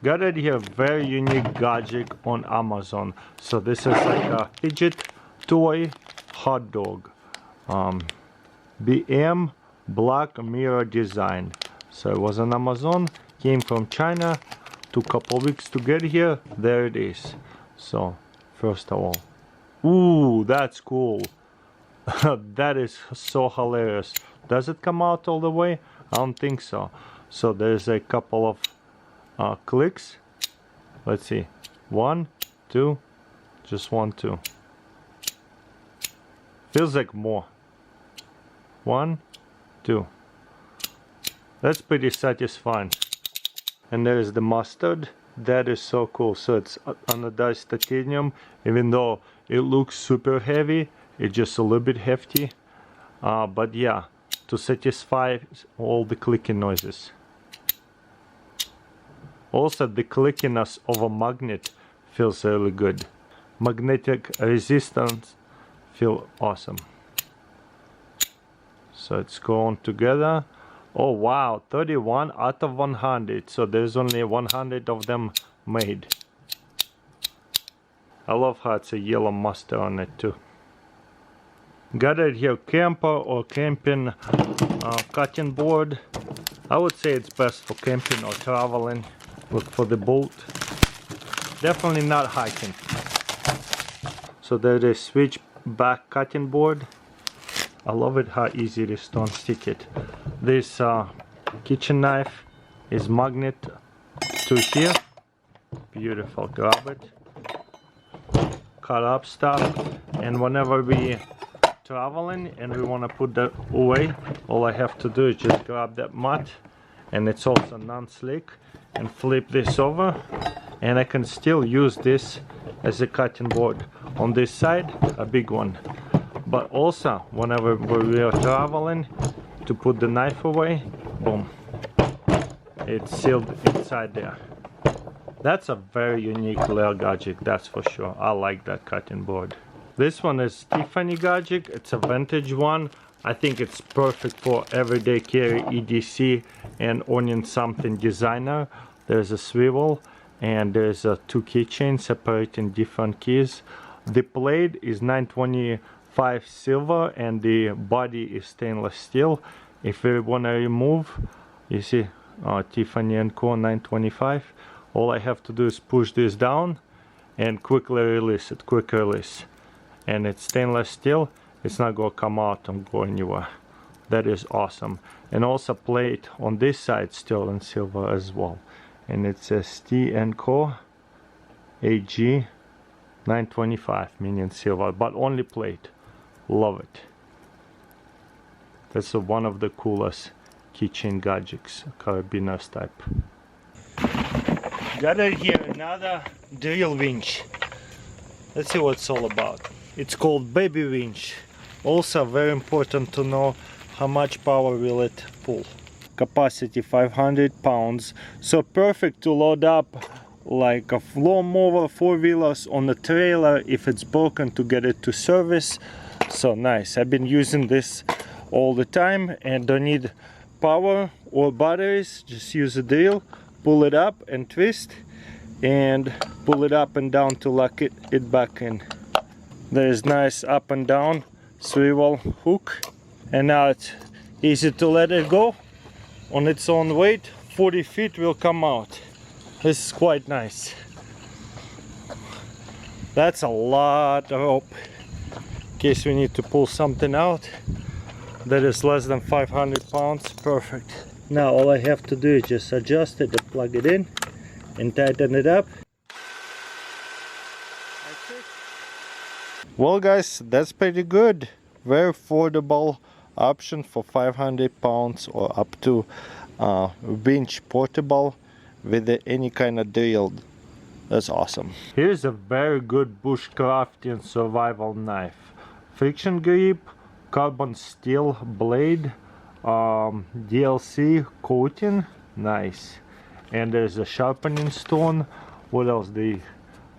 Got it here, very unique gadget on Amazon. So this is like a fidget toy hot dog. BM black mirror design. So it was on Amazon, came from China, took a couple weeks to get here. There it is. So first of all, ooh, that's cool. That is so hilarious. Does it come out all the way? I don't think so. So there's a couple of clicks. Let's see, 1, 2, just 1, 2. Feels like more. 1, 2. That's pretty satisfying. And there's the mustard. That is so cool. So it's anodized titanium. Even though it looks super heavy, it's just a little bit hefty. But yeah, to satisfy all the clicking noises. Also, the clickiness of a magnet feels really good. Magnetic resistance feel awesome. So it's going together. Oh wow, 31 out of 100. So there's only 100 of them made. I love how it's a yellow mustard on it too. Got it here, camper or camping cutting board. I would say it's best for camping or traveling. Look for the bolt. Definitely not hiking. So there is switch back cutting board. I love it how easy it is to unstick it. This kitchen knife is magnet to here. Beautiful. Grab it. Cut up stuff. And whenever we traveling and we want to put that away, all I have to do is just grab that mat, and it's also non-slick, and flip this over, and I can still use this as a cutting board. On this side, a big one. But also, whenever we are traveling, to put the knife away, boom, it's sealed inside there. That's a very unique little gadget, that's for sure. I like that cutting board. This one is Tiffany gadget. It's a vintage one. I think it's perfect for everyday carry, EDC, and owning something designer. There's a swivel and there's 2 keychains separating different keys. The plate is 925 silver and the body is stainless steel. If we want to remove, you see Tiffany & Co. 925. All I have to do is push this down and quickly release it, quick release. And it's stainless steel, it's not going to come out and go anywhere. That is awesome. And also plate on this side sterling silver as well. And it says T & Co. AG 925, meaning silver, but only plate. Love it. That's one of the coolest keychain gadgets, carabiners type. Got it here, another drill winch. Let's see what it's all about. It's called baby winch. Also very important to know how much power will it pull. Capacity 500 pounds. So perfect to load up like a lawnmower, 4-wheelers on a trailer if it's broken, to get it to service. So nice. I've been using this all the time and don't need power or batteries. Just use a drill, pull it up and twist, and pull it up and down to lock it back in. There's nice up and down swivel hook, and now it's easy to let it go on its own weight. 40 feet will come out. This is quite nice. That's a lot of rope in case we need to pull something out that is less than 500 pounds. Perfect. Now all I have to do is just adjust it and plug it in and tighten it up. Well guys, that's pretty good. Very affordable option for 500 pounds or up to winch portable with any kind of drill. That's awesome. Here's a very good bushcrafting survival knife. Friction grip, carbon steel blade, DLC coating, nice. And there's a sharpening stone. What else? The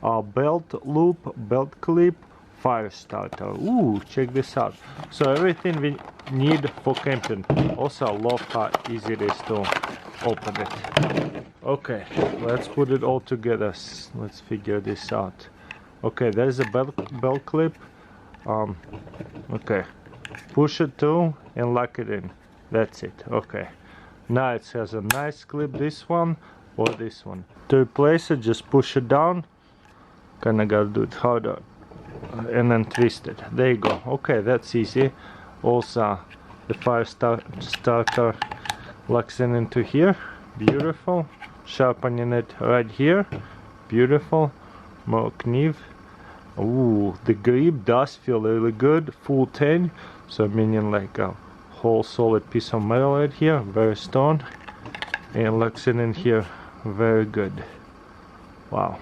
belt loop, belt clip, fire starter. Ooh, check this out. So everything we need for camping. Also, I love how easy it is to open it. Okay, let's put it all together. Let's figure this out. Okay, there's a belt clip. Okay, push it through and lock it in. That's it. Okay, now it has a nice clip, this one or this one. To replace it, just push it down. Kinda gotta do it harder, and then twist it. There you go. Okay, that's easy. Also, the fire starter locks in into here. Beautiful. Sharpening it right here. Beautiful. More knife. Ooh, the grip does feel really good. Full 10, so meaning like a whole solid piece of metal right here. Very strong. And locks it in here. Very good. Wow.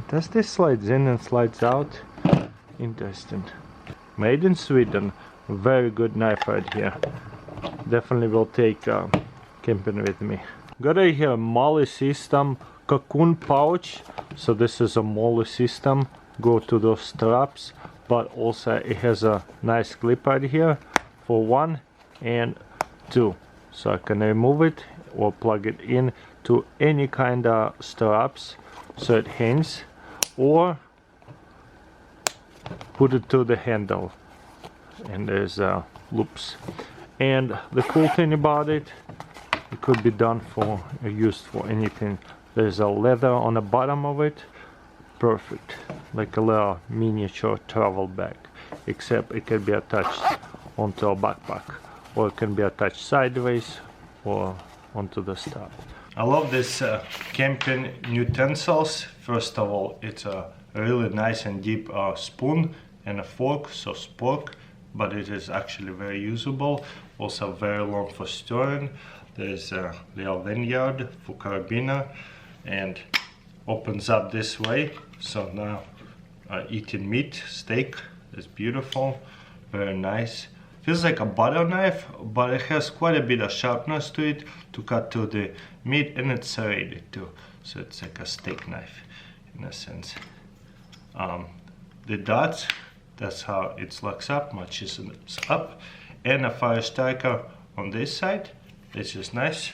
Does this slides in and slides out? Interesting. Made in Sweden. Very good knife right here. Definitely will take camping with me. Got a here MOLLE system cocoon pouch. So this is a MOLLE system. Go to those straps, but also it has a nice clip right here for 1 and 2. So I can remove it or plug it in to any kind of straps so it hangs, or put it to the handle, and there's loops. And the cool thing about it, it could be done for used for anything. There's a leather on the bottom of it. Perfect, like a little miniature travel bag, except it can be attached onto a backpack, or it can be attached sideways or onto the strap. I love this camping utensils. First of all, it's a really nice and deep spoon and a fork, so spork, but it is actually very usable. Also very long for storing. There's a little lanyard for carabiner, and opens up this way. So now eating meat, steak is beautiful, very nice. Feels like a butter knife, but it has quite a bit of sharpness to it to cut to the meat, and it's serrated too. So it's like a steak knife in a sense. The dots, that's how it locks up, matches up. And a fire starter on this side, which is nice.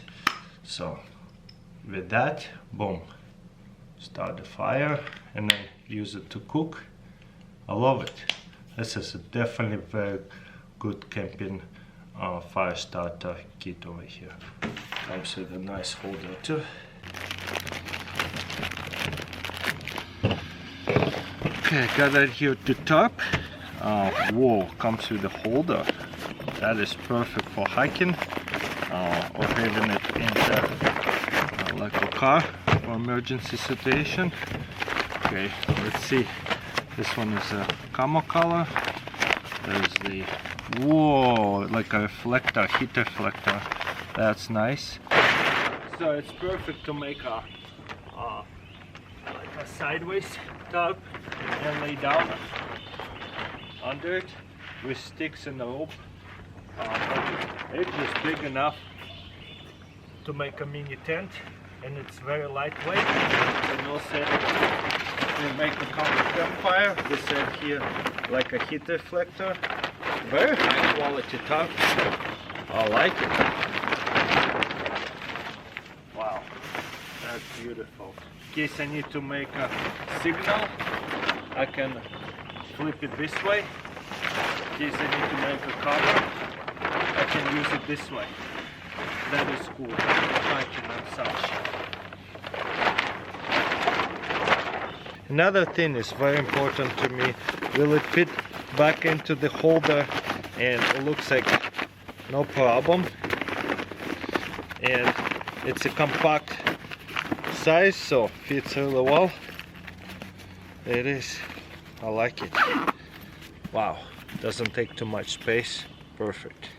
So with that, boom, start the fire and then use it to cook. I love it. This is definitely very good camping fire starter kit over here. Comes with a nice holder too. Okay, got that here at the top. Whoa, comes with a holder. That is perfect for hiking or having it in the like a car for emergency situation. Okay, let's see. This one is a camo color. There's the, whoa, like a reflector, heat reflector. That's nice. So it's perfect to make a like a sideways top and lay down under it with sticks and a rope. It's just big enough to make a mini tent, and it's very lightweight. And also to make a campfire, we said here like a heat reflector. Very high quality top. I like it. Wow, that's beautiful. In case I need to make a signal, I can flip it this way. In case I need to make a cover, I can use it this way. That is cool, hiking and such. Another thing is very important to me. Will it fit back into the holder? And it looks like no problem. And it's a compact size, so fits really well. It is. I like it. Wow, doesn't take too much space. Perfect.